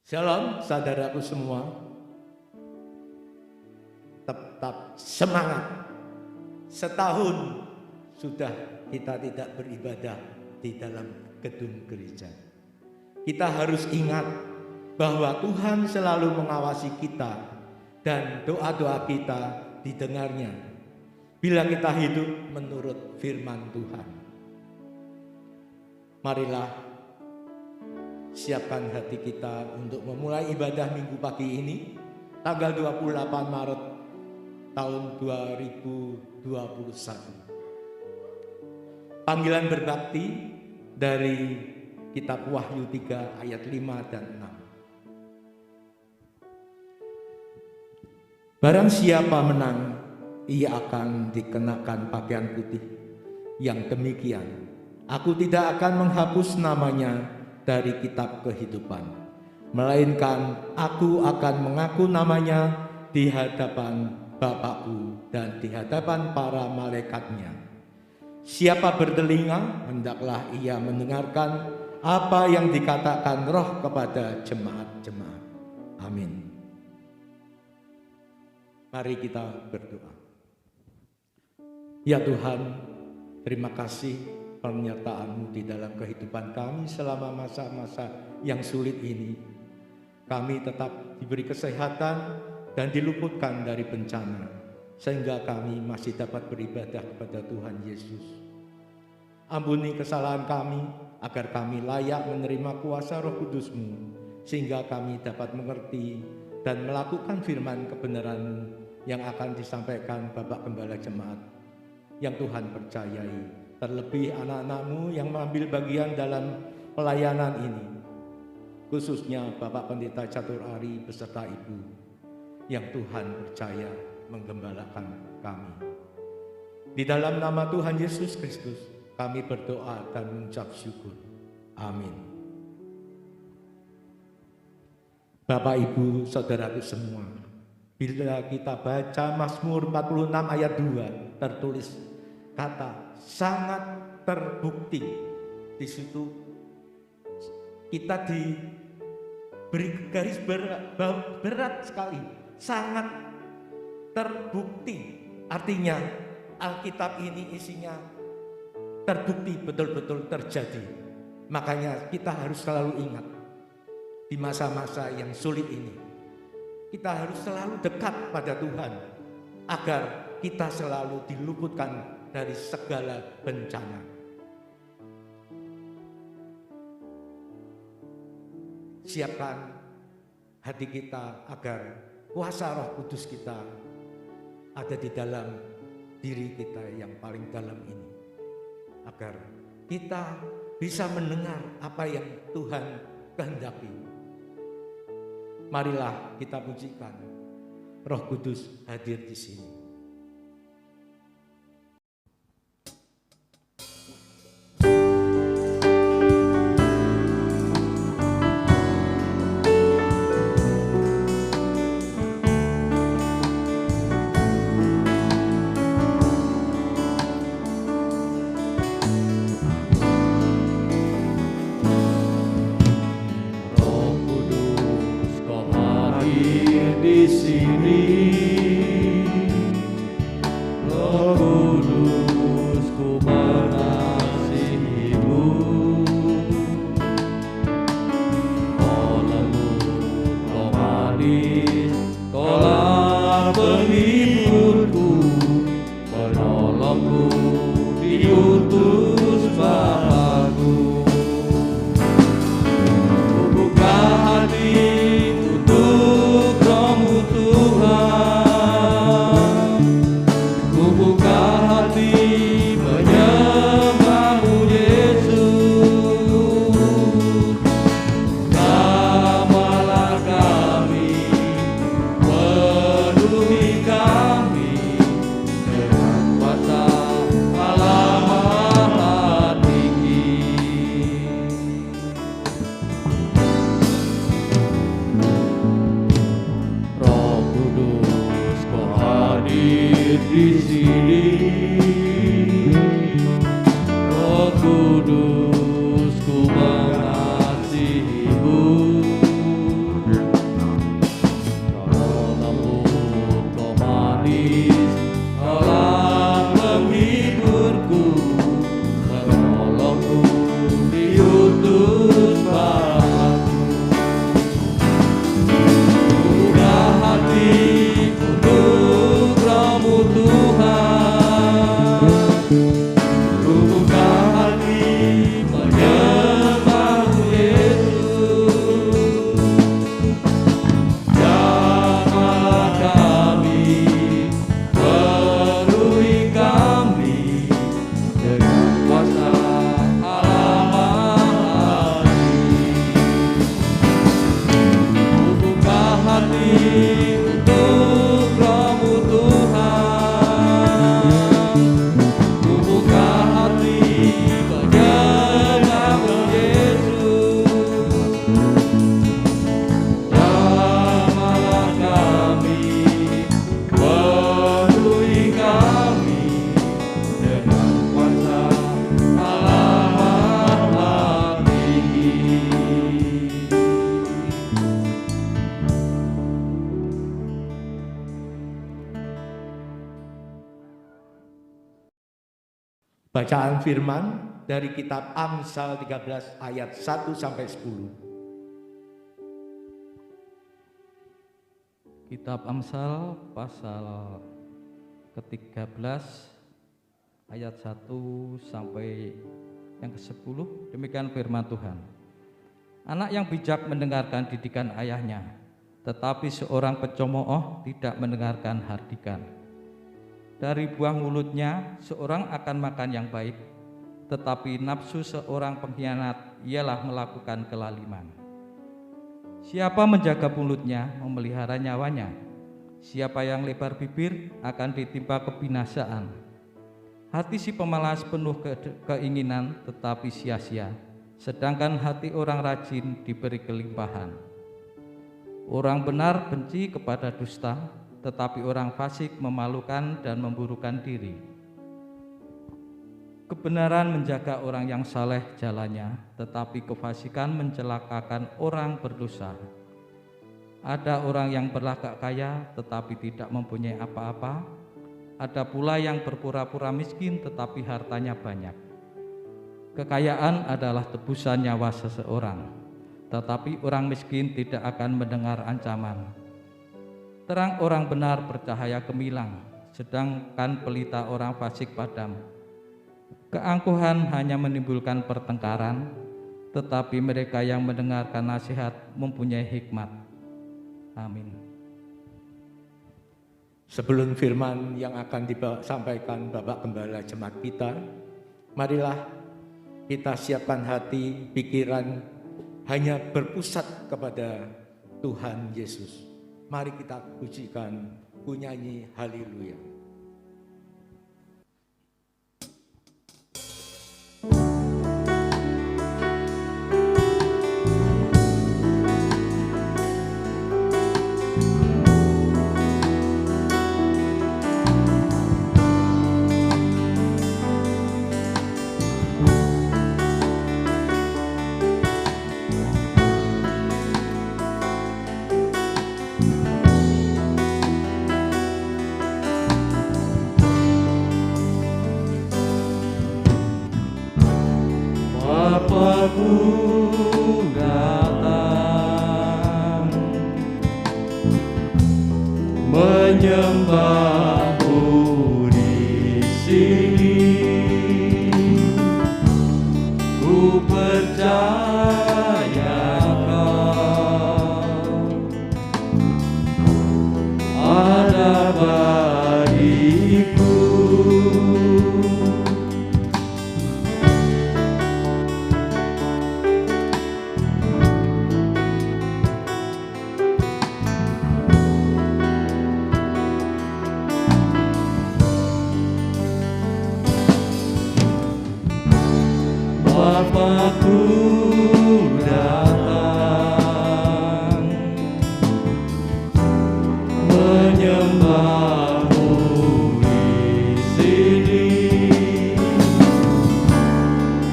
Shalom saudaraku semua, tetap semangat. Setahun sudah kita tidak beribadah di dalam gedung gereja. Kita harus ingat bahwa Tuhan selalu mengawasi kita dan doa-doa kita didengarnya bila kita hidup menurut firman Tuhan. Marilah siapkan hati kita untuk memulai ibadah minggu pagi ini, tanggal 28 Maret tahun 2021. Panggilan berbakti dari kitab Wahyu 3 ayat 5 dan 6. Barang siapa menang, ia akan dikenakan pakaian putih. Yang demikian, aku tidak akan menghapus namanya dari kitab kehidupan, melainkan aku akan mengaku namanya di hadapan Bapakku dan di hadapan para malaikatnya. Siapa bertelinga, hendaklah ia mendengarkan apa yang dikatakan Roh kepada jemaat-jemaat. Amin. Mari kita berdoa. Ya Tuhan, terima kasih penyertaan-Mu di dalam kehidupan kami selama masa-masa yang sulit ini. Kami tetap diberi kesehatan dan diluputkan dari bencana, sehingga kami masih dapat beribadah kepada Tuhan Yesus. Ampuni kesalahan kami, agar kami layak menerima kuasa Roh Kudus-Mu, sehingga kami dapat mengerti dan melakukan firman kebenaran yang akan disampaikan Bapak Gembala Jemaat yang Tuhan percayai. Terlebih anak-anak-Mu yang mengambil bagian dalam pelayanan ini, khususnya Bapak Pendeta Catur Ari beserta Ibu yang Tuhan percaya menggembalakan kami. Di dalam nama Tuhan Yesus Kristus kami berdoa dan mengucap syukur. Amin. Bapak Ibu saudaraku semua, bila kita baca Mazmur 46 ayat 2 tertulis kata sangat terbukti. Di situ kita diberi garis berat sekali, sangat terbukti. Artinya Alkitab ini isinya terbukti betul-betul terjadi. Makanya kita harus selalu ingat di masa-masa yang sulit ini, kita harus selalu dekat pada Tuhan agar kita selalu diluputkan dari segala bencana. Siapkan hati kita agar kuasa Roh Kudus kita ada di dalam diri kita yang paling dalam ini, agar kita bisa mendengar apa yang Tuhan kehendaki. Marilah kita pujikan Roh Kudus hadir di sini. Kudus, ku mengasihimu. Bacaan firman dari kitab Amsal 13 ayat 1 sampai 10. Kitab Amsal pasal ke-13 ayat 1 sampai yang ke-10. Demikian firman Tuhan. Anak yang bijak mendengarkan didikan ayahnya, tetapi seorang pencemooh tidak mendengarkan hardikan. Dari buah mulutnya seorang akan makan yang baik, tetapi nafsu seorang pengkhianat ialah melakukan kelaliman. Siapa menjaga mulutnya memelihara nyawanya. Siapa yang lebar bibir akan ditimpa kebinasaan. Hati si pemalas penuh keinginan tetapi sia-sia, sedangkan hati orang rajin diberi kelimpahan. Orang benar benci kepada dusta, tetapi orang fasik memalukan dan memburukan diri. Kebenaran menjaga orang yang saleh jalannya, tetapi kefasikan mencelakakan orang berdosa. Ada orang yang berlagak kaya tetapi tidak mempunyai apa-apa. Ada pula yang berpura-pura miskin tetapi hartanya banyak. Kekayaan adalah tebusan nyawa seseorang, tetapi orang miskin tidak akan mendengar ancaman. Terang orang benar bercahaya gemilang, sedangkan pelita orang fasik padam. Keangkuhan hanya menimbulkan pertengkaran, tetapi mereka yang mendengarkan nasihat mempunyai hikmat. Amin. Sebelum firman yang akan disampaikan Bapak Gembala Jemaat kita, marilah kita siapkan hati, pikiran, hanya berpusat kepada Tuhan Yesus. Mari kita pujikan, nyanyi haleluya. Menyembahmu di sini, ku percaya Kau ada bagiku. Bapakku datang menyembahmu di sini,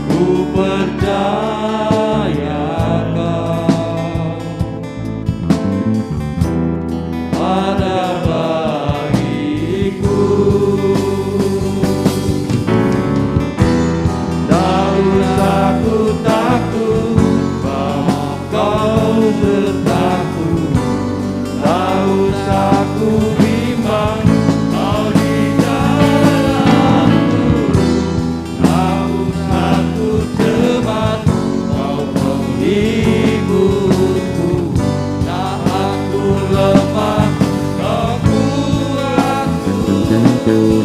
ku percaya Kau ada bagiku. Aku takut bahwa Kau sertaku, tak usah ku bimbang, Kau di dalamku, tak usah ku cemas, Kau penghiburku, saat ku lemah, Kau kuatku. Sungguh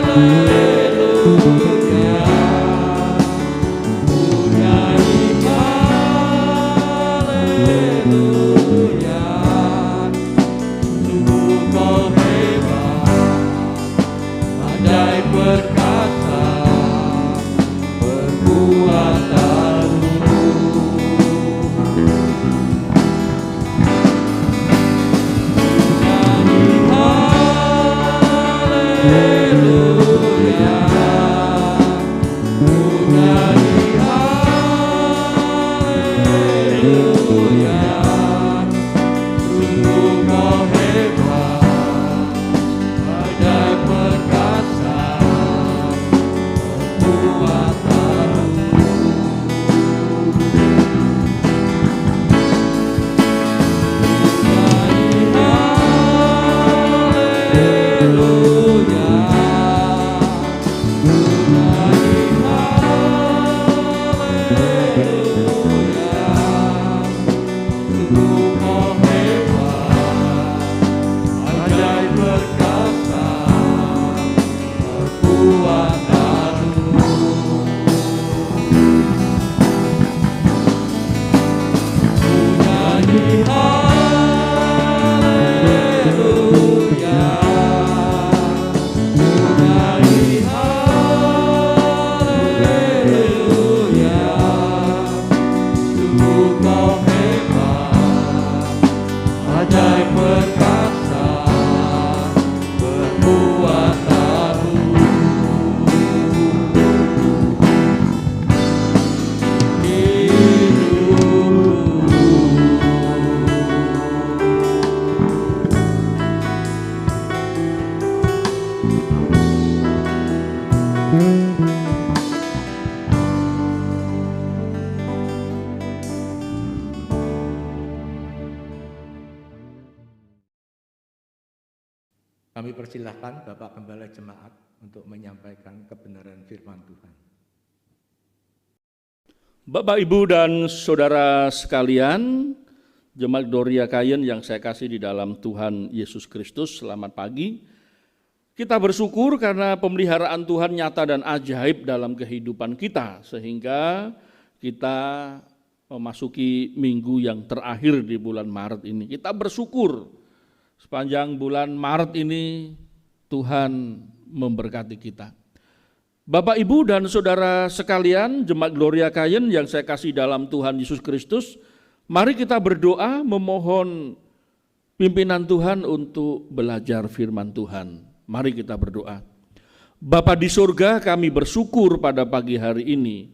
Kau hebat, badai perkasa berbuat taruh Kami persilahkan Bapak Gembala Jemaat untuk menyampaikan kebenaran firman Tuhan. Bapak, Ibu, dan Saudara sekalian, Jemaat Gloria Kayen yang saya kasih di dalam Tuhan Yesus Kristus, selamat pagi. Kita bersyukur karena pemeliharaan Tuhan nyata dan ajaib dalam kehidupan kita, sehingga kita memasuki minggu yang terakhir di bulan Maret ini. Kita bersyukur sepanjang bulan Maret ini Tuhan memberkati kita. Bapak, Ibu, dan Saudara sekalian, Jemaat Gloria Kayen yang saya kasih dalam Tuhan Yesus Kristus, mari kita berdoa memohon pimpinan Tuhan untuk belajar firman Tuhan. Mari kita berdoa. Bapa di surga, kami bersyukur pada pagi hari ini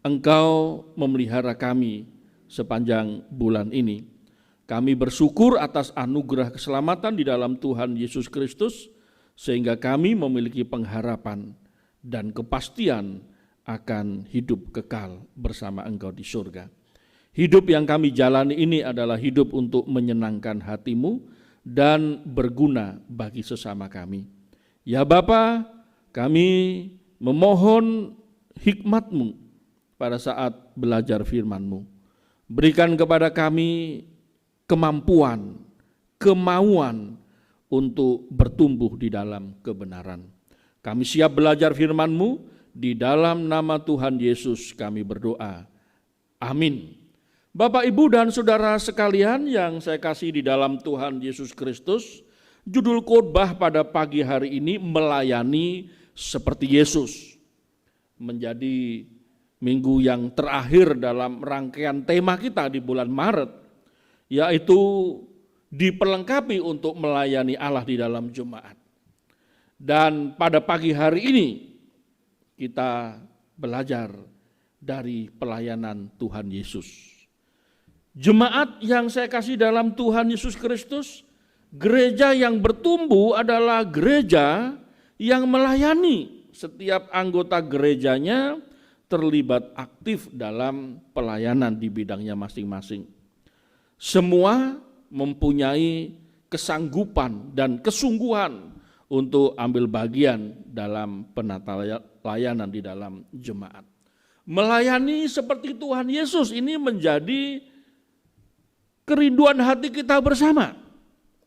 Engkau memelihara kami sepanjang bulan ini. Kami bersyukur atas anugerah keselamatan di dalam Tuhan Yesus Kristus, sehingga kami memiliki pengharapan dan kepastian akan hidup kekal bersama Engkau di surga. Hidup yang kami jalani ini adalah hidup untuk menyenangkan hati-Mu dan berguna bagi sesama kami. Ya Bapa, kami memohon hikmat-Mu pada saat belajar firman-Mu. Berikan kepada kami kemampuan, kemauan untuk bertumbuh di dalam kebenaran. Kami siap belajar firman-Mu, di dalam nama Tuhan Yesus kami berdoa. Amin. Bapak, Ibu, dan Saudara sekalian yang saya kasih di dalam Tuhan Yesus Kristus, judul khotbah pada pagi hari ini melayani seperti Yesus. Menjadi minggu yang terakhir dalam rangkaian tema kita di bulan Maret, yaitu diperlengkapi untuk melayani Allah di dalam jemaat. Dan pada pagi hari ini kita belajar dari pelayanan Tuhan Yesus. Jemaat yang saya kasih dalam Tuhan Yesus Kristus, gereja yang bertumbuh adalah gereja yang melayani. Setiap anggota gerejanya terlibat aktif dalam pelayanan di bidangnya masing-masing. Semua mempunyai kesanggupan dan kesungguhan untuk ambil bagian dalam penata layanan di dalam jemaat. Melayani seperti Tuhan Yesus ini menjadi kerinduan hati kita bersama.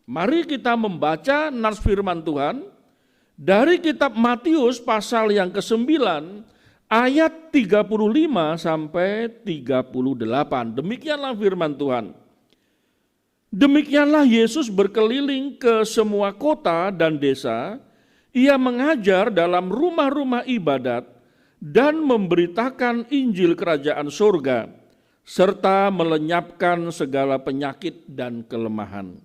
Mari kita membaca nas firman Tuhan dari kitab Matius pasal yang ke-9 ayat 35 sampai 38. Demikianlah firman Tuhan. Demikianlah Yesus berkeliling ke semua kota dan desa. Ia mengajar dalam rumah-rumah ibadat dan memberitakan Injil Kerajaan Surga, serta melenyapkan segala penyakit dan kelemahan.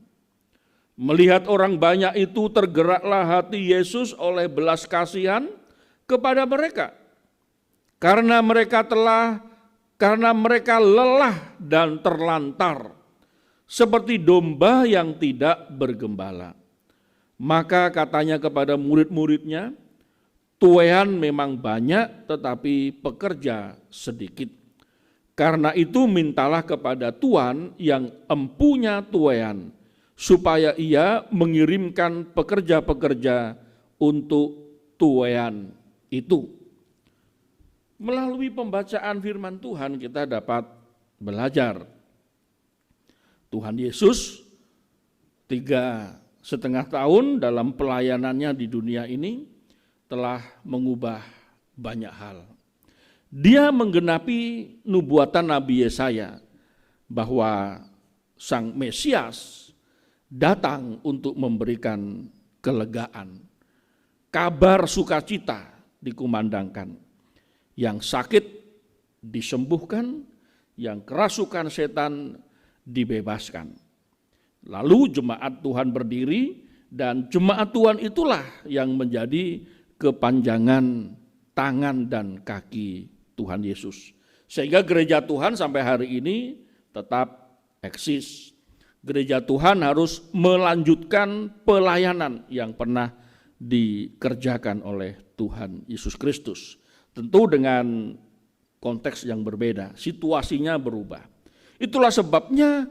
Melihat orang banyak itu, tergeraklah hati Yesus oleh belas kasihan kepada mereka, karena mereka lelah dan terlantar, seperti domba yang tidak bergembala. Maka katanya kepada murid-muridnya, tuaian memang banyak tetapi pekerja sedikit. Karena itu mintalah kepada Tuan yang empunya tuaian, supaya ia mengirimkan pekerja-pekerja untuk tuaian itu. Melalui pembacaan firman Tuhan kita dapat belajar. Tuhan Yesus 3,5 tahun dalam pelayanannya di dunia ini telah mengubah banyak hal. Dia menggenapi nubuatan Nabi Yesaya bahwa Sang Mesias datang untuk memberikan kelegaan. Kabar sukacita dikumandangkan. Yang sakit disembuhkan, yang kerasukan setan dibebaskan. Lalu jemaat Tuhan berdiri dan jemaat Tuhan itulah yang menjadi kepanjangan tangan dan kaki Tuhan Yesus. Sehingga gereja Tuhan sampai hari ini tetap eksis. Gereja Tuhan harus melanjutkan pelayanan yang pernah dikerjakan oleh Tuhan Yesus Kristus. Tentu dengan konteks yang berbeda, situasinya berubah. Itulah sebabnya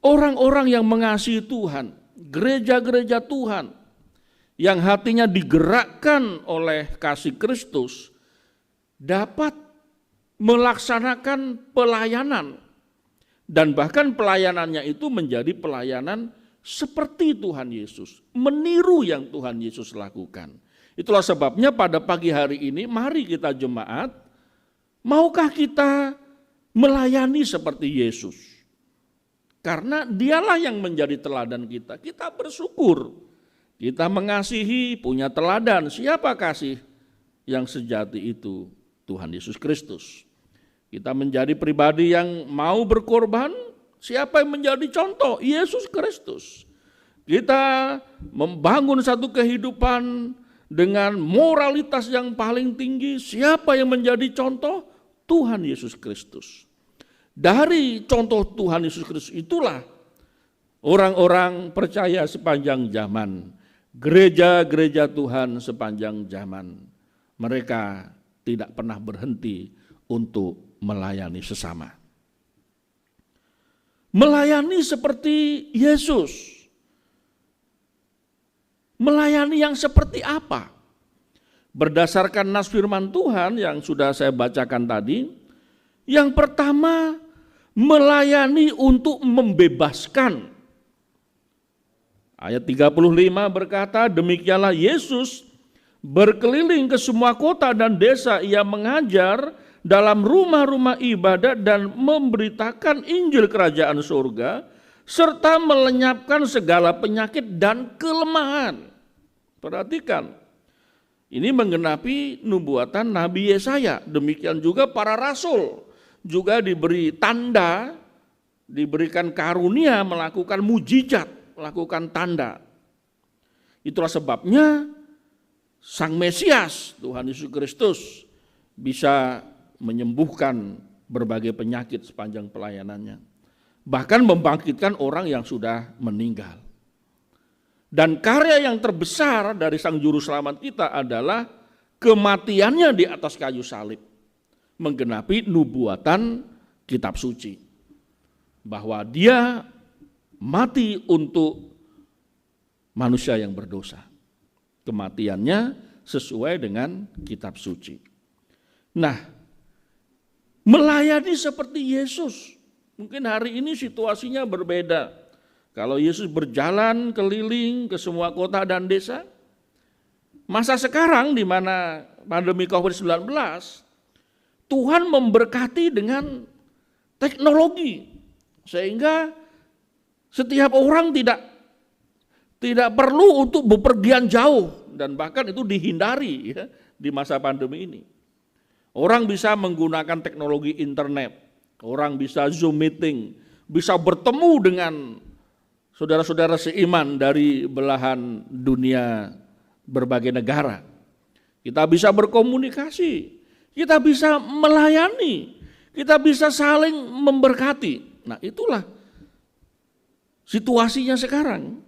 orang-orang yang mengasihi Tuhan, gereja-gereja Tuhan yang hatinya digerakkan oleh kasih Kristus dapat melaksanakan pelayanan dan bahkan pelayanannya itu menjadi pelayanan seperti Tuhan Yesus, meniru yang Tuhan Yesus lakukan. Itulah sebabnya pada pagi hari ini mari kita jemaat, maukah kita melayani seperti Yesus? Karena dialah yang menjadi teladan kita. Kita bersyukur, kita mengasihi, punya teladan. Siapa kasih yang sejati itu? Tuhan Yesus Kristus. Kita menjadi pribadi yang mau berkorban. Siapa yang menjadi contoh? Yesus Kristus. Kita membangun satu kehidupan dengan moralitas yang paling tinggi. Siapa yang menjadi contoh? Tuhan Yesus Kristus. Dari contoh Tuhan Yesus Kristus itulah orang-orang percaya sepanjang zaman, gereja-gereja Tuhan sepanjang zaman, mereka tidak pernah berhenti untuk melayani sesama. Melayani seperti Yesus. Melayani yang seperti apa? Berdasarkan nas firman Tuhan yang sudah saya bacakan tadi, yang pertama melayani untuk membebaskan. Ayat 35 berkata, demikianlah Yesus berkeliling ke semua kota dan desa, ia mengajar dalam rumah-rumah ibadat dan memberitakan Injil kerajaan surga, serta melenyapkan segala penyakit dan kelemahan. Perhatikan, ini menggenapi nubuatan Nabi Yesaya. Demikian juga para rasul juga diberi tanda, diberikan karunia melakukan mujizat, melakukan tanda. Itulah sebabnya Sang Mesias, Tuhan Yesus Kristus, bisa menyembuhkan berbagai penyakit sepanjang pelayanannya. Bahkan membangkitkan orang yang sudah meninggal. Dan karya yang terbesar dari Sang Juru Selamat kita adalah kematiannya di atas kayu salib. Menggenapi nubuatan kitab suci. Bahwa dia mati untuk manusia yang berdosa. Kematiannya sesuai dengan kitab suci. Nah, melayani seperti Yesus. Mungkin hari ini situasinya berbeda. Kalau Yesus berjalan keliling ke semua kota dan desa, masa sekarang di mana pandemi COVID-19, Tuhan memberkati dengan teknologi sehingga setiap orang tidak perlu untuk bepergian jauh dan bahkan itu dihindari ya, di masa pandemi ini. Orang bisa menggunakan teknologi internet, orang bisa Zoom meeting, bisa bertemu dengan saudara-saudara seiman dari belahan dunia berbagai negara. Kita bisa berkomunikasi, kita bisa melayani, kita bisa saling memberkati. Nah, itulah situasinya sekarang.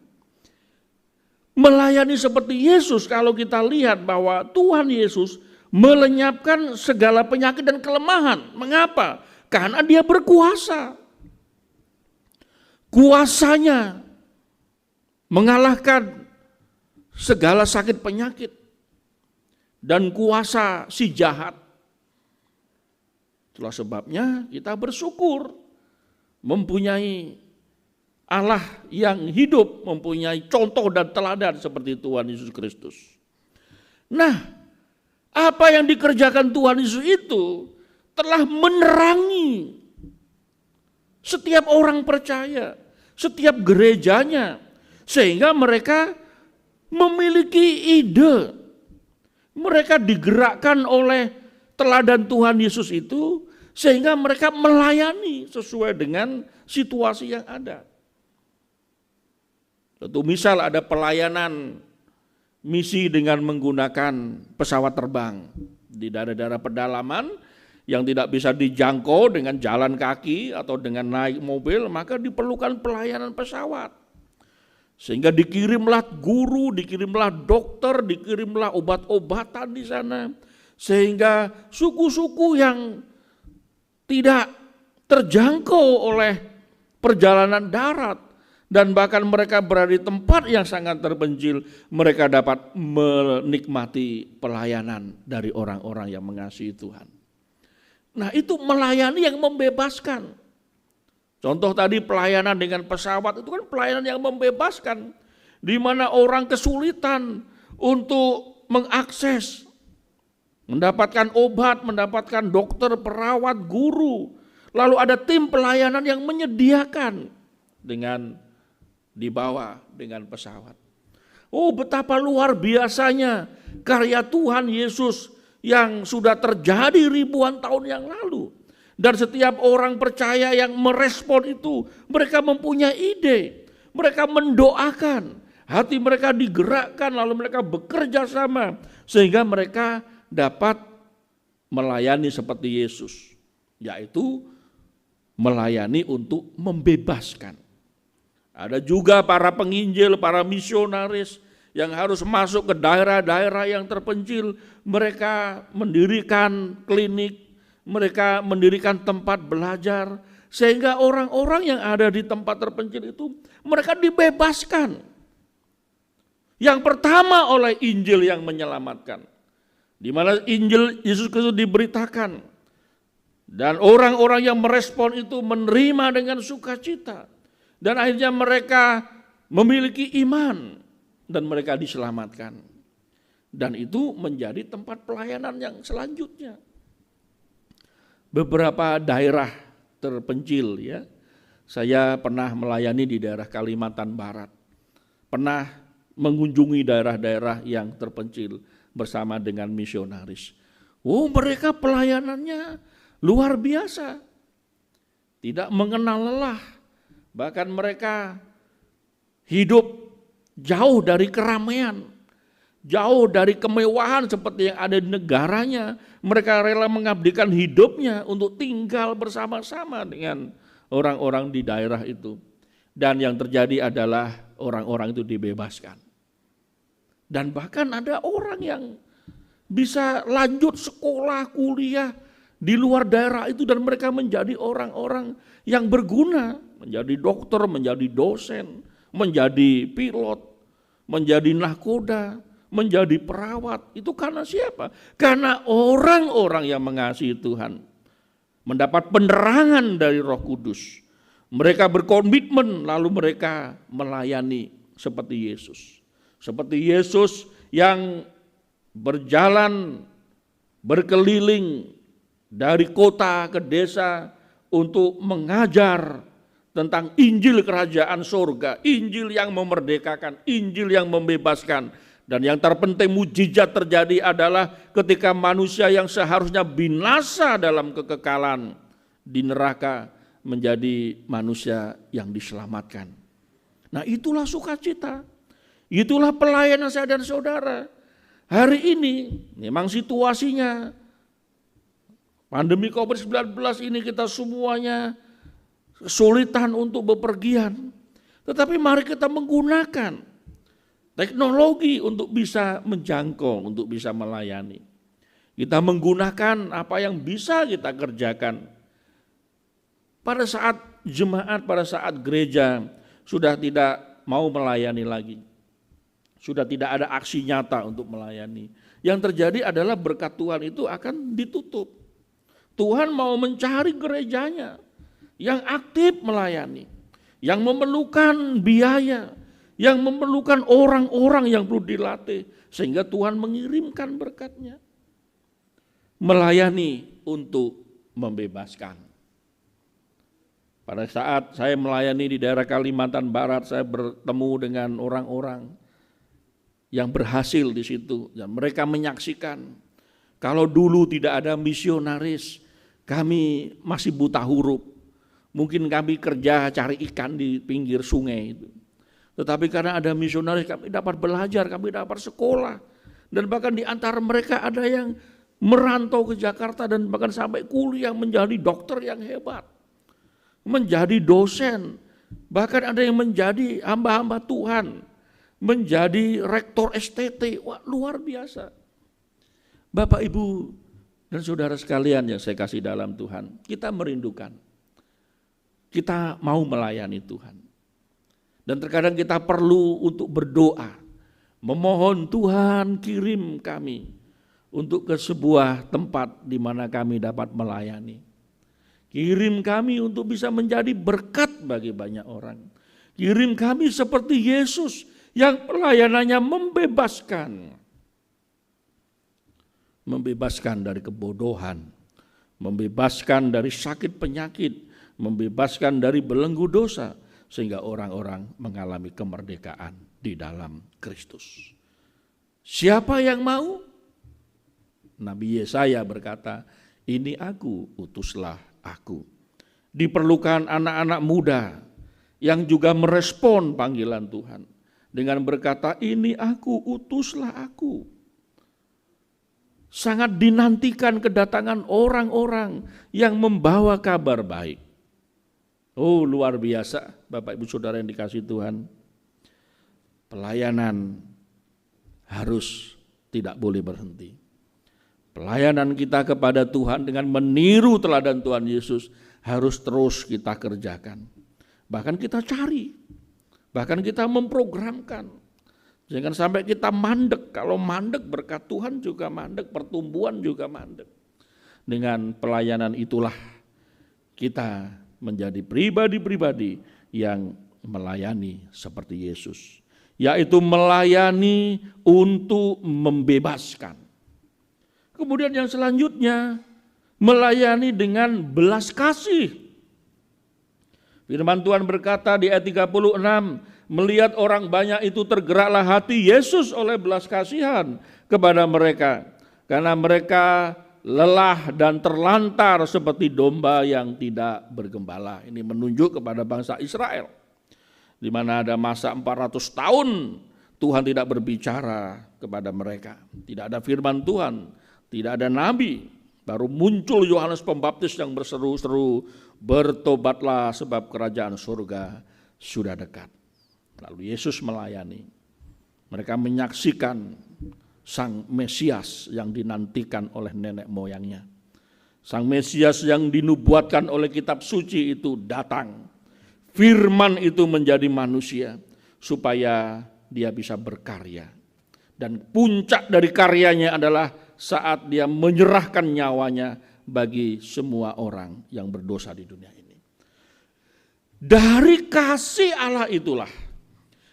Melayani seperti Yesus, kalau kita lihat bahwa Tuhan Yesus melenyapkan segala penyakit dan kelemahan. Mengapa? Karena dia berkuasa. Kuasanya mengalahkan segala sakit penyakit dan kuasa si jahat. Itulah sebabnya kita bersyukur mempunyai Allah yang hidup, mempunyai contoh dan teladan seperti Tuhan Yesus Kristus. Nah, apa yang dikerjakan Tuhan Yesus itu telah menerangi setiap orang percaya, setiap gerejanya, sehingga mereka memiliki ide. Mereka digerakkan oleh teladan Tuhan Yesus itu, sehingga mereka melayani sesuai dengan situasi yang ada. Tentu misal ada pelayanan misi dengan menggunakan pesawat terbang di daerah-daerah pedalaman yang tidak bisa dijangkau dengan jalan kaki atau dengan naik mobil, maka diperlukan pelayanan pesawat. Sehingga dikirimlah guru, dikirimlah dokter, dikirimlah obat-obatan di sana. Sehingga suku-suku yang tidak terjangkau oleh perjalanan darat dan bahkan mereka berada di tempat yang sangat terpencil, mereka dapat menikmati pelayanan dari orang-orang yang mengasihi Tuhan. Nah, itu melayani yang membebaskan. Contoh tadi pelayanan dengan pesawat, itu kan pelayanan yang membebaskan, di mana orang kesulitan untuk mengakses, mendapatkan obat, mendapatkan dokter, perawat, guru. Lalu ada tim pelayanan yang menyediakan dengan dibawa dengan pesawat. Oh, betapa luar biasanya karya Tuhan Yesus yang sudah terjadi ribuan tahun yang lalu. Dan setiap orang percaya yang merespon itu, mereka mempunyai ide, mereka mendoakan, hati mereka digerakkan, lalu mereka bekerja sama, sehingga mereka dapat melayani seperti Yesus, yaitu melayani untuk membebaskan. Ada juga para penginjil, para misionaris yang harus masuk ke daerah-daerah yang terpencil. Mereka mendirikan klinik, mereka mendirikan tempat belajar, sehingga orang-orang yang ada di tempat terpencil itu mereka dibebaskan. Yang pertama oleh Injil yang menyelamatkan, di mana Injil Yesus Kristus diberitakan, dan orang-orang yang merespon itu menerima dengan sukacita. Dan akhirnya mereka memiliki iman dan mereka diselamatkan. Dan itu menjadi tempat pelayanan yang selanjutnya. Beberapa daerah terpencil ya. Saya pernah melayani di daerah Kalimantan Barat. Pernah mengunjungi daerah-daerah yang terpencil bersama dengan misionaris. Oh, mereka pelayanannya luar biasa. Tidak mengenal lelah. Bahkan mereka hidup jauh dari keramaian, jauh dari kemewahan seperti yang ada di negaranya. Mereka rela mengabdikan hidupnya untuk tinggal bersama-sama dengan orang-orang di daerah itu. Dan yang terjadi adalah orang-orang itu dibebaskan. Dan bahkan ada orang yang bisa lanjut sekolah, kuliah di luar daerah itu, dan mereka menjadi orang-orang yang berguna, menjadi dokter, menjadi dosen, menjadi pilot, menjadi nahkoda, menjadi perawat. Itu karena siapa? Karena orang-orang yang mengasihi Tuhan, mendapat penerangan dari Roh Kudus. Mereka berkomitmen lalu mereka melayani seperti Yesus. Seperti Yesus yang berjalan berkeliling dari kota ke desa untuk mengajar tentang Injil Kerajaan Surga, Injil yang memerdekakan, Injil yang membebaskan. Dan yang terpenting mujizat terjadi adalah ketika manusia yang seharusnya binasa dalam kekekalan di neraka menjadi manusia yang diselamatkan. Nah, itulah sukacita, itulah pelayanan saya dan saudara. Hari ini memang situasinya pandemi COVID-19 ini kita semuanya kesulitan untuk bepergian. Tetapi mari kita menggunakan teknologi untuk bisa menjangkau, untuk bisa melayani. Kita menggunakan apa yang bisa kita kerjakan. Pada saat jemaat, pada saat gereja sudah tidak mau melayani lagi. Sudah tidak ada aksi nyata untuk melayani. Yang terjadi adalah berkat Tuhan itu akan ditutup. Tuhan mau mencari gerejanya yang aktif melayani, yang memerlukan biaya, yang memerlukan orang-orang yang perlu dilatih, sehingga Tuhan mengirimkan berkat-Nya. Melayani untuk membebaskan. Pada saat saya melayani di daerah Kalimantan Barat, saya bertemu dengan orang-orang yang berhasil di situ, dan mereka menyaksikan kalau dulu tidak ada misionaris, kami masih buta huruf. Mungkin kami kerja cari ikan di pinggir sungai itu. Tetapi karena ada misionaris kami dapat belajar, kami dapat sekolah. Dan bahkan di antara mereka ada yang merantau ke Jakarta dan bahkan sampai kuliah menjadi dokter yang hebat. Menjadi dosen, bahkan ada yang menjadi hamba-hamba Tuhan, menjadi rektor STT. Wah, luar biasa. Bapak, Ibu, dan saudara sekalian yang saya kasih dalam Tuhan, kita merindukan, kita mau melayani Tuhan. Dan terkadang kita perlu untuk berdoa, memohon Tuhan kirim kami untuk ke sebuah tempat di mana kami dapat melayani. Kirim kami untuk bisa menjadi berkat bagi banyak orang. Kirim kami seperti Yesus yang pelayanannya membebaskan. Membebaskan dari kebodohan, membebaskan dari sakit penyakit, membebaskan dari belenggu dosa, sehingga orang-orang mengalami kemerdekaan di dalam Kristus. Siapa yang mau? Nabi Yesaya berkata, ini aku, utuslah aku. Diperlukan anak-anak muda yang juga merespon panggilan Tuhan dengan berkata, ini aku, utuslah aku. Sangat dinantikan kedatangan orang-orang yang membawa kabar baik. Oh, luar biasa Bapak Ibu Saudara yang dikasihi Tuhan. Pelayanan harus tidak boleh berhenti. Pelayanan kita kepada Tuhan dengan meniru teladan Tuhan Yesus harus terus kita kerjakan. Bahkan kita cari, bahkan kita memprogramkan. Jangan sampai kita mandek. Kalau mandek berkat Tuhan juga mandek, pertumbuhan juga mandek. Dengan pelayanan itulah kita menjadi pribadi-pribadi yang melayani seperti Yesus. Yaitu melayani untuk membebaskan. Kemudian yang selanjutnya, melayani dengan belas kasih. Firman Tuhan berkata di ayat 36, melihat orang banyak itu tergeraklah hati Yesus oleh belas kasihan kepada mereka. Karena mereka lelah dan terlantar seperti domba yang tidak bergembala. Ini menunjuk kepada bangsa Israel. Di mana ada masa 400 tahun Tuhan tidak berbicara kepada mereka. Tidak ada firman Tuhan, tidak ada nabi. Baru muncul Yohanes Pembaptis yang berseru-seru, bertobatlah sebab kerajaan surga sudah dekat. Lalu Yesus melayani. Mereka menyaksikan Sang Mesias yang dinantikan oleh nenek moyangnya. Sang Mesias yang dinubuatkan oleh kitab suci itu datang. Firman itu menjadi manusia supaya dia bisa berkarya. Dan puncak dari karyanya adalah saat dia menyerahkan nyawanya bagi semua orang yang berdosa di dunia ini. Dari kasih Allah itulah,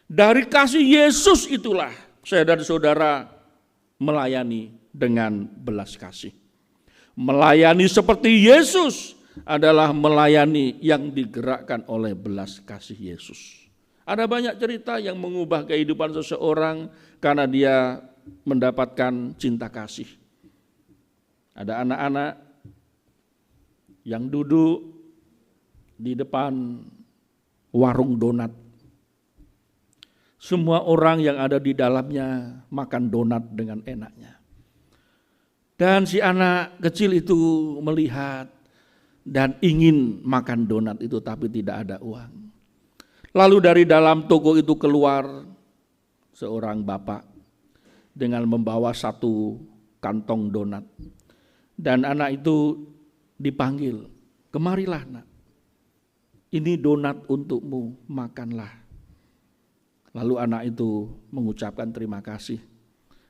dari kasih Yesus itulah saya dan saudara melayani dengan belas kasih. Melayani seperti Yesus adalah melayani yang digerakkan oleh belas kasih Yesus. Ada banyak cerita yang mengubah kehidupan seseorang karena dia mendapatkan cinta kasih. Ada anak-anak yang duduk di depan warung donat. Semua orang yang ada di dalamnya makan donat dengan enaknya. Dan si anak kecil itu melihat dan ingin makan donat itu tapi tidak ada uang. Lalu dari dalam toko itu keluar seorang bapak dengan membawa satu kantong donat. Dan anak itu dipanggil, kemarilah nak, ini donat untukmu, makanlah. Lalu anak itu mengucapkan terima kasih.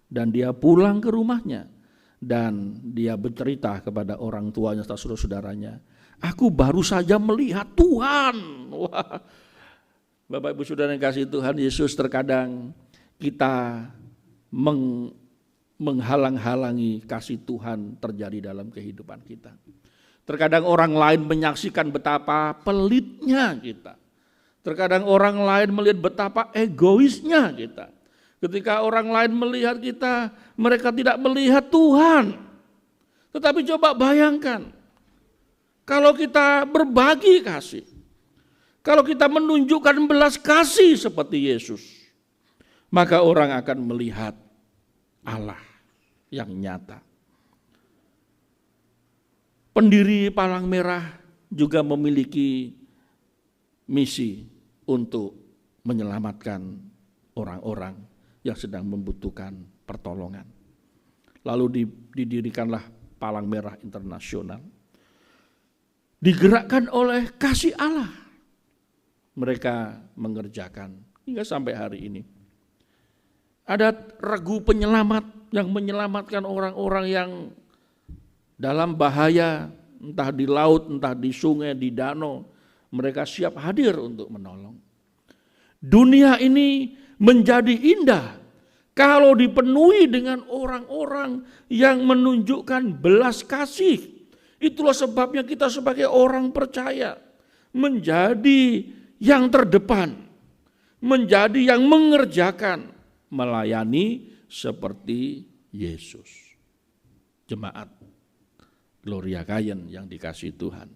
Dan dia pulang ke rumahnya. Dan dia bercerita kepada orang tuanya, saudara-saudaranya, aku baru saja melihat Tuhan. Wah, Bapak Ibu Saudara yang kasih Tuhan Yesus, terkadang kita menghalang-halangi kasih Tuhan terjadi dalam kehidupan kita. Terkadang orang lain menyaksikan betapa pelitnya kita. Terkadang orang lain melihat betapa egoisnya kita. Ketika orang lain melihat kita, mereka tidak melihat Tuhan. Tetapi coba bayangkan, kalau kita berbagi kasih, Kalau kita menunjukkan belas kasih seperti Yesus, maka orang akan melihat Allah yang nyata. Pendiri Palang Merah juga memiliki misi untuk menyelamatkan orang-orang yang sedang membutuhkan pertolongan. Lalu didirikanlah Palang Merah Internasional. Digerakkan oleh kasih Allah. Mereka mengerjakan hingga sampai hari ini. Ada regu penyelamat yang menyelamatkan orang-orang yang dalam bahaya, entah di laut, entah di sungai, di danau. Mereka siap hadir untuk menolong. Dunia ini menjadi indah kalau dipenuhi dengan orang-orang yang menunjukkan belas kasih. Itulah sebabnya kita sebagai orang percaya menjadi yang terdepan, menjadi yang mengerjakan, melayani seperti Yesus. Jemaat Gloria Kayen yang dikasihi Tuhan.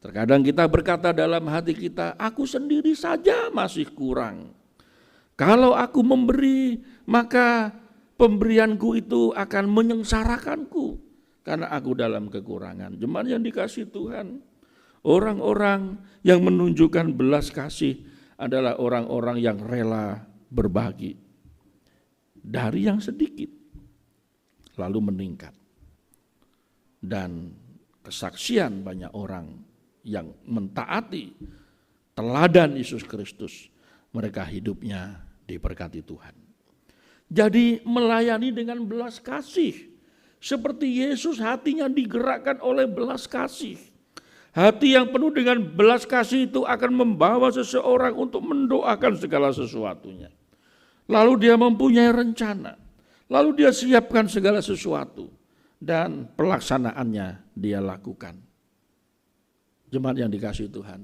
Terkadang kita berkata dalam hati kita, aku sendiri saja masih kurang. Kalau aku memberi, maka pemberianku itu akan menyengsarakanku karena aku dalam kekurangan. Jemaat yang dikasihi Tuhan, orang-orang yang menunjukkan belas kasih adalah orang-orang yang rela berbagi dari yang sedikit lalu meningkat. Dan kesaksian banyak orang yang mentaati teladan Yesus Kristus, mereka hidupnya diberkati Tuhan. Jadi melayani dengan belas kasih. Seperti Yesus hatinya digerakkan oleh belas kasih. Hati yang penuh dengan belas kasih itu akan membawa seseorang untuk mendoakan segala sesuatunya. Lalu dia mempunyai rencana. Lalu dia siapkan segala sesuatu. Dan pelaksanaannya dia lakukan. Jemaat yang dikasihi Tuhan.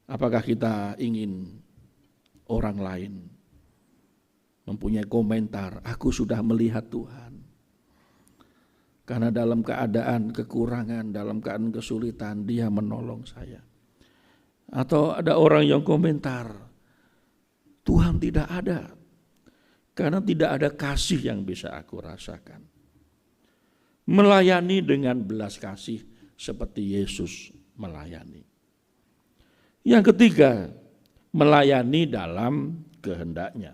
Apakah kita ingin orang lain mempunyai komentar, aku sudah melihat Tuhan. Karena dalam keadaan kekurangan, dalam keadaan kesulitan, dia menolong saya. Atau ada orang yang komentar, Tuhan tidak ada. Karena tidak ada kasih yang bisa aku rasakan. Melayani dengan belas kasih seperti Yesus melayani. Yang ketiga, melayani dalam kehendaknya.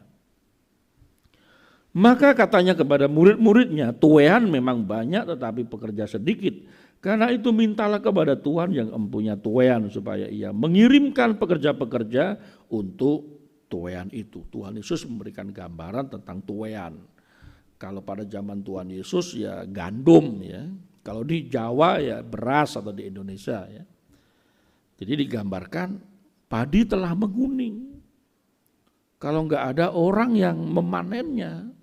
Maka katanya kepada murid-muridnya, tuaian memang banyak tetapi pekerja sedikit. Karena itu mintalah kepada Tuhan yang empunya tuaian supaya ia mengirimkan pekerja-pekerja untuk tuaian itu. Tuhan Yesus memberikan gambaran tentang tuaian. Kalau pada zaman Tuhan Yesus ya gandum ya. Kalau di Jawa ya beras atau di Indonesia ya. Jadi digambarkan padi telah menguning. Kalau enggak ada orang yang memanennya,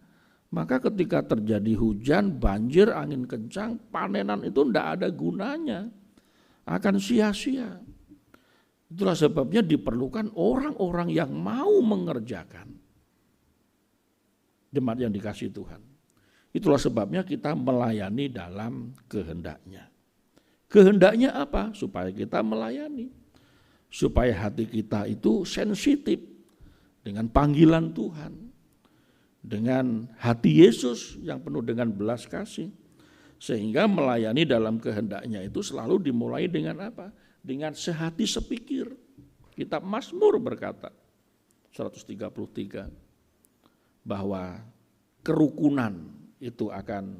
maka ketika terjadi hujan, banjir, angin kencang, panenan itu tidak ada gunanya. Akan sia-sia. Itulah sebabnya diperlukan orang-orang yang mau mengerjakan. Jemaat yang dikasihi Tuhan. Itulah sebabnya kita melayani dalam kehendaknya. Kehendaknya apa? Supaya kita melayani. Supaya hati kita itu sensitif dengan panggilan Tuhan. Dengan hati Yesus yang penuh dengan belas kasih. Sehingga melayani dalam kehendaknya itu selalu dimulai dengan apa? Dengan sehati sepikir. Kitab Mazmur berkata, 133, bahwa kerukunan itu akan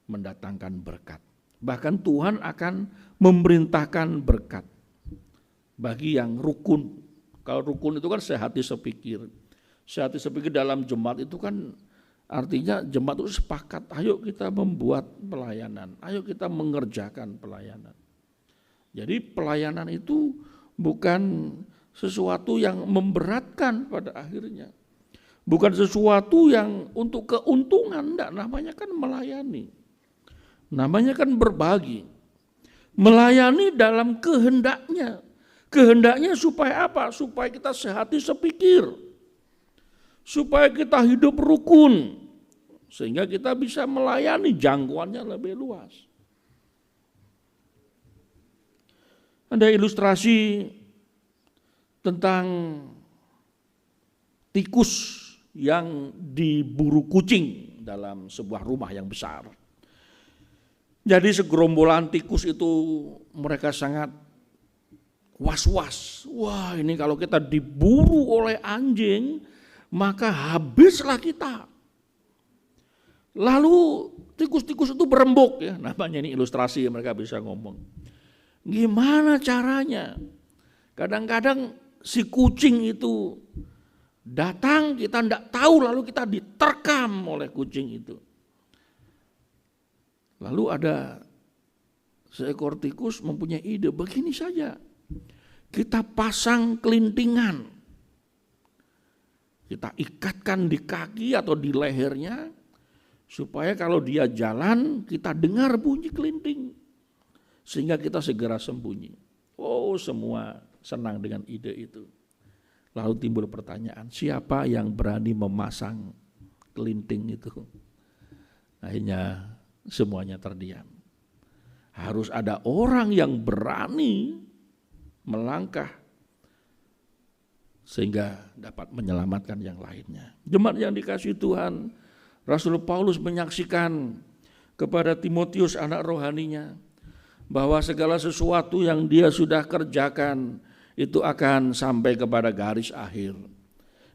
mendatangkan berkat. Bahkan Tuhan akan memerintahkan berkat bagi yang rukun. Kalau rukun itu kan sehati sepikir. Sehati sepikir dalam jemaat itu kan artinya jemaat itu sepakat, ayo kita membuat pelayanan, ayo kita mengerjakan pelayanan. Jadi pelayanan itu bukan sesuatu yang memberatkan pada akhirnya. Bukan sesuatu yang untuk keuntungan, enggak, namanya kan melayani. Namanya kan berbagi. Melayani dalam kehendaknya. Kehendaknya supaya apa? Supaya kita sehati sepikir. Supaya kita hidup rukun. Sehingga kita bisa melayani, jangkauannya lebih luas. Ada ilustrasi tentang tikus yang diburu kucing dalam sebuah rumah yang besar. Jadi segerombolan tikus itu mereka sangat was-was. Wah, ini kalau kita diburu oleh anjing, maka habislah kita. Lalu tikus-tikus itu berembuk, ya, namanya ini ilustrasi, mereka bisa ngomong. Gimana caranya? Kadang-kadang si kucing itu datang, kita tidak tahu, lalu kita diterkam oleh kucing itu. Lalu ada seekor tikus mempunyai ide, begini saja, kita pasang kelintingan, kita ikatkan di kaki atau di lehernya, supaya kalau dia jalan kita dengar bunyi kelinting, sehingga kita segera sembunyi. Oh, semua senang dengan ide itu. Lalu timbul pertanyaan, siapa yang berani memasang kelinting itu? Akhirnya semuanya terdiam. Harus ada orang yang berani melangkah sehingga dapat menyelamatkan yang lainnya. Jemaat yang dikasihi Tuhan, Rasul Paulus menyaksikan kepada Timotius anak rohaninya bahwa segala sesuatu yang dia sudah kerjakan itu akan sampai kepada garis akhir.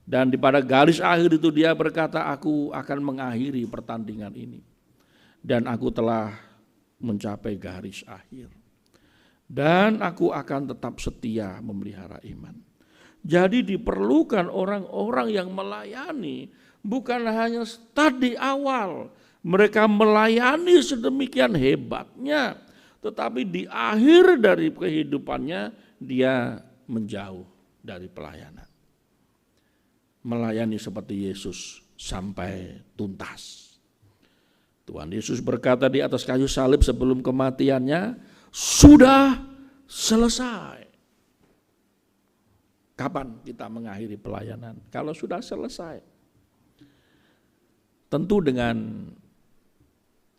Dan pada garis akhir itu dia berkata, aku akan mengakhiri pertandingan ini. Dan aku telah mencapai garis akhir. Dan aku akan tetap setia memelihara iman. Jadi diperlukan orang-orang yang melayani, bukan hanya start di awal. Mereka melayani sedemikian hebatnya, tetapi di akhir dari kehidupannya dia menjauh dari pelayanan. Melayani seperti Yesus sampai tuntas. Tuhan Yesus berkata di atas kayu salib sebelum kematiannya, sudah selesai. Kapan kita mengakhiri pelayanan? Kalau sudah selesai. Tentu dengan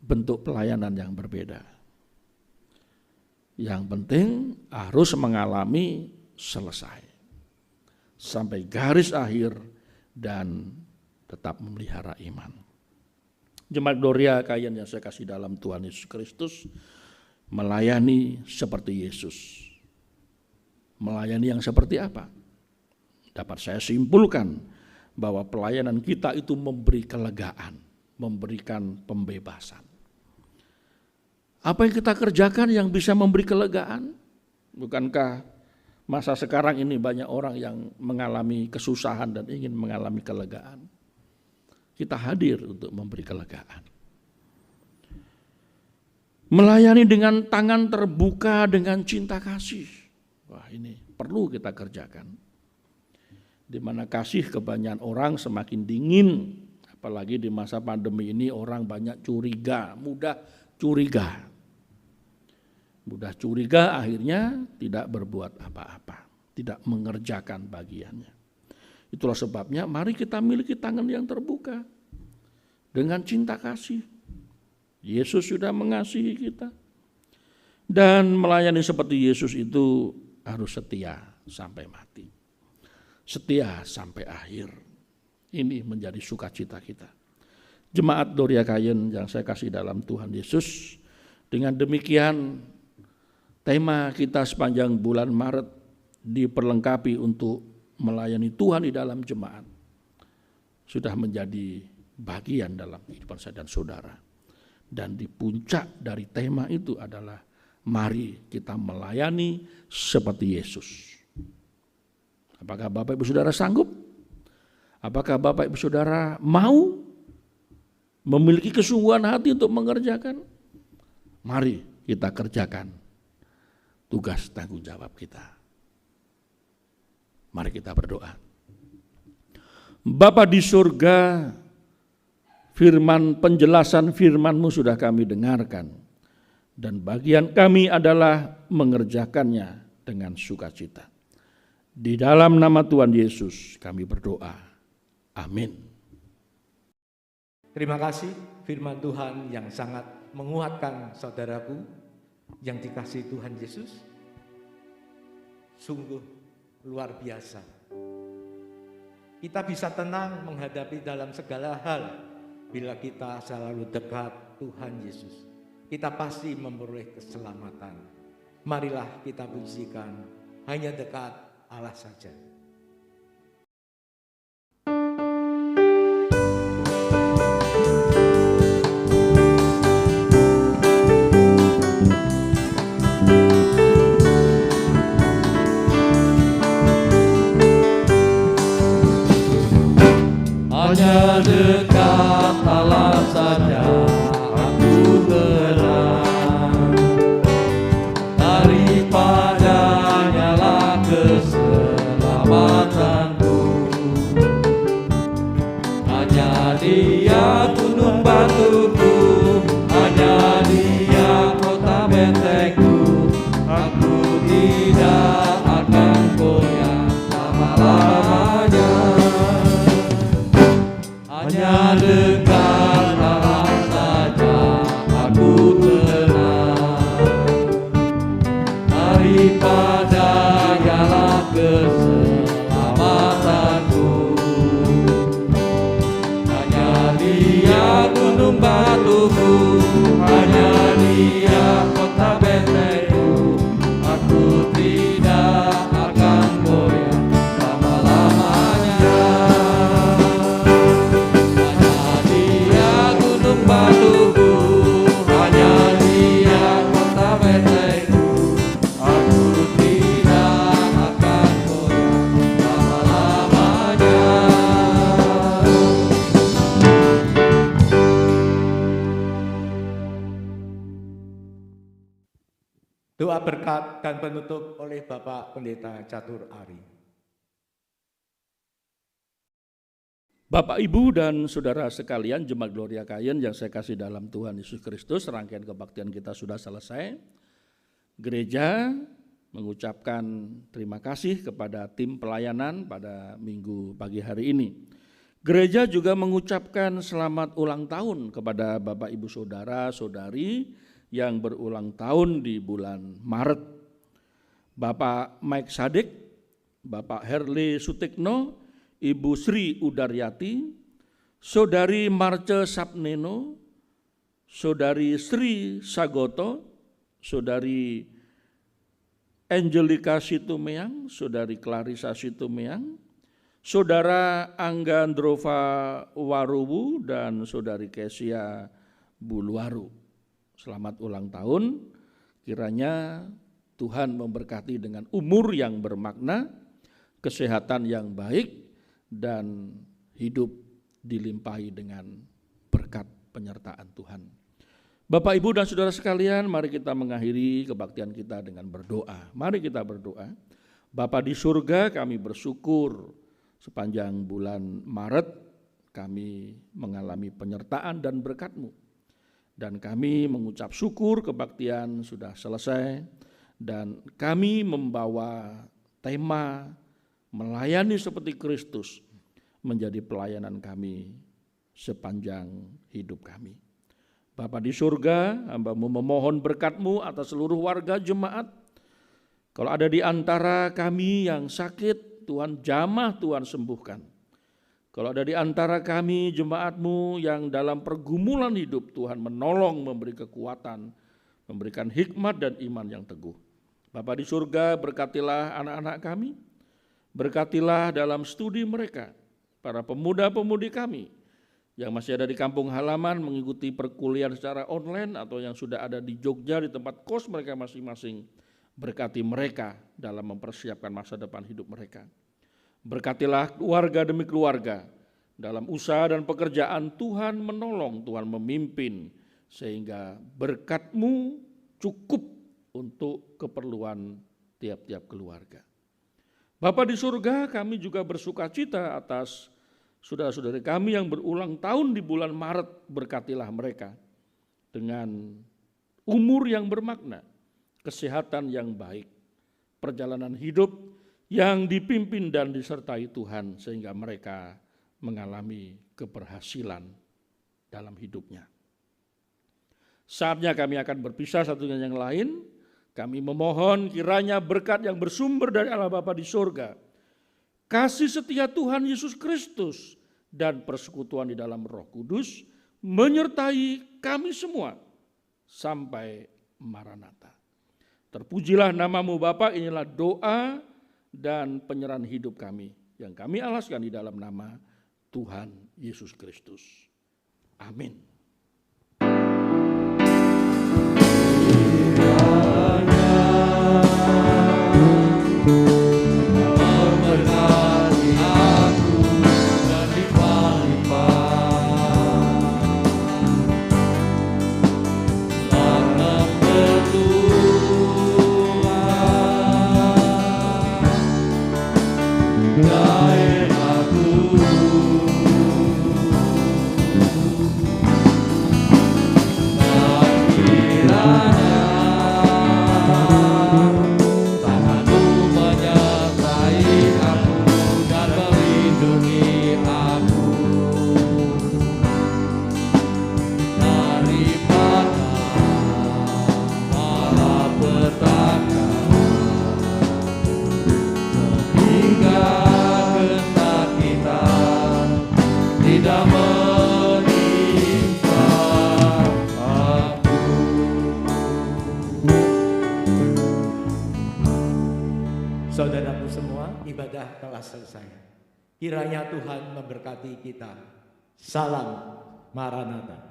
bentuk pelayanan yang berbeda. Yang penting harus mengalami selesai. Sampai garis akhir dan tetap memelihara iman. Jemaat Gloria Kayen yang saya kasih dalam Tuhan Yesus Kristus, melayani seperti Yesus. Melayani yang seperti apa? Dapat saya simpulkan bahwa pelayanan kita itu memberi kelegaan, memberikan pembebasan. Apa yang kita kerjakan yang bisa memberi kelegaan? Bukankah masa sekarang ini banyak orang yang mengalami kesusahan dan ingin mengalami kelegaan? Kita hadir untuk memberi kelegaan. Melayani dengan tangan terbuka, dengan cinta kasih. Wah, ini perlu kita kerjakan. Di mana kasih kebanyakan orang semakin dingin, apalagi di masa pandemi ini orang banyak curiga, mudah curiga. Mudah curiga akhirnya tidak berbuat apa-apa, tidak mengerjakan bagiannya. Itulah sebabnya mari kita miliki tangan yang terbuka dengan cinta kasih. Yesus sudah mengasihi kita. Dan melayani seperti Yesus itu harus setia sampai mati. Setia sampai akhir. Ini menjadi sukacita kita. Jemaat Gloria Kayen yang saya kasih dalam Tuhan Yesus, dengan demikian tema kita sepanjang bulan Maret diperlengkapi untuk melayani Tuhan di dalam jemaat. Sudah menjadi bagian dalam kehidupan saya dan saudara. Dan di puncak dari tema itu adalah mari kita melayani seperti Yesus. Apakah Bapak Ibu Saudara sanggup? Apakah Bapak Ibu Saudara mau memiliki kesungguhan hati untuk mengerjakan? Mari kita kerjakan tugas tanggung jawab kita. Mari kita berdoa. Bapa di surga, penjelasan firman-Mu sudah kami dengarkan. Dan bagian kami adalah mengerjakannya dengan sukacita. Di dalam nama Tuhan Yesus kami berdoa. Amin. Terima kasih firman Tuhan yang sangat menguatkan saudaraku yang dikasihi Tuhan Yesus. Sungguh luar biasa. Kita bisa tenang menghadapi dalam segala hal bila kita selalu dekat Tuhan Yesus. Kita pasti memperoleh keselamatan. Marilah kita pujikan, hanya dekat Allah saja. Hanya dekat Allah saja aku tenang, daripadanya lah keselamatanku. Hanya Dia gunung batuku, hanya Dia kota bentengku. Aku tidak akan goyah lama-lamanya. Hanya dekat Allah saja aku tenang, daripadanya lah keselamatanku. Hanya Dia gunung batuku, hanya Dia kota bentengku. Aku tidak akan goyah lama-lamanya. Batuku, hanya Dia kota bentengku. Aku tidak akan goyah lama-lamanya. Doa berkat dan penutup oleh Bapak Pendeta Catur Ari. Bapak, Ibu, dan Saudara sekalian, Jemaat Gloria Kayen yang saya kasih dalam Tuhan Yesus Kristus, rangkaian kebaktian kita sudah selesai. Gereja mengucapkan terima kasih kepada tim pelayanan pada minggu pagi hari ini. Gereja juga mengucapkan selamat ulang tahun kepada Bapak, Ibu, Saudara, Saudari yang berulang tahun di bulan Maret. Bapak Mike Sadik, Bapak Herli Sutikno, Ibu Sri Udaryati, Saudari Marce Sapneno, Saudari Sri Sagoto, Saudari Angelika Situmeang, Saudari Clarissa Situmeang, Saudara Angga Androva Waruwu, dan Saudari Kesia Buluwaru. Selamat ulang tahun, kiranya Tuhan memberkati dengan umur yang bermakna, kesehatan yang baik, dan hidup dilimpahi dengan berkat penyertaan Tuhan. Bapak, Ibu, dan Saudara sekalian, mari kita mengakhiri kebaktian kita dengan berdoa. Mari kita berdoa. Bapa di surga, kami bersyukur sepanjang bulan Maret kami mengalami penyertaan dan berkat-Mu. Dan kami mengucap syukur kebaktian sudah selesai, dan kami membawa tema melayani seperti Kristus menjadi pelayanan kami sepanjang hidup kami. Bapa di surga, hamba-Mu memohon berkat-Mu atas seluruh warga jemaat. Kalau ada di antara kami yang sakit, Tuhan jamah, Tuhan sembuhkan. Kalau ada di antara kami jemaat-Mu yang dalam pergumulan hidup, Tuhan menolong, memberi kekuatan, memberikan hikmat dan iman yang teguh. Bapa di surga, berkatilah anak-anak kami. Berkatilah dalam studi mereka, para pemuda-pemudi kami yang masih ada di kampung halaman mengikuti perkuliahan secara online atau yang sudah ada di Jogja di tempat kos mereka masing-masing. Berkati mereka dalam mempersiapkan masa depan hidup mereka. Berkatilah keluarga demi keluarga dalam usaha dan pekerjaan. Tuhan menolong, Tuhan memimpin sehingga berkat-Mu cukup untuk keperluan tiap-tiap keluarga. Bapa di surga, kami juga bersuka cita atas saudara-saudari kami yang berulang tahun di bulan Maret. Berkatilah mereka dengan umur yang bermakna, kesehatan yang baik, perjalanan hidup yang dipimpin dan disertai Tuhan sehingga mereka mengalami keberhasilan dalam hidupnya. Saatnya kami akan berpisah satu dengan yang lain. Kami memohon kiranya berkat yang bersumber dari Allah Bapa di surga, kasih setia Tuhan Yesus Kristus, dan persekutuan di dalam Roh Kudus menyertai kami semua sampai Maranatha. Terpujilah namamu Bapa, inilah doa dan penyerahan hidup kami yang kami alaskan di dalam nama Tuhan Yesus Kristus. Amin. Memberkati aku dan limpah-limpah, karena bertuhan daerahku. Dan kiranya tanganmu menyertai aku dan melindungi aku daripada malapetaka, sehingga kesakitan tidak menimpa aku. Saudaraku semua, ibadah telah selesai. Kiranya Tuhan memberkati kita. Salam Maranatha.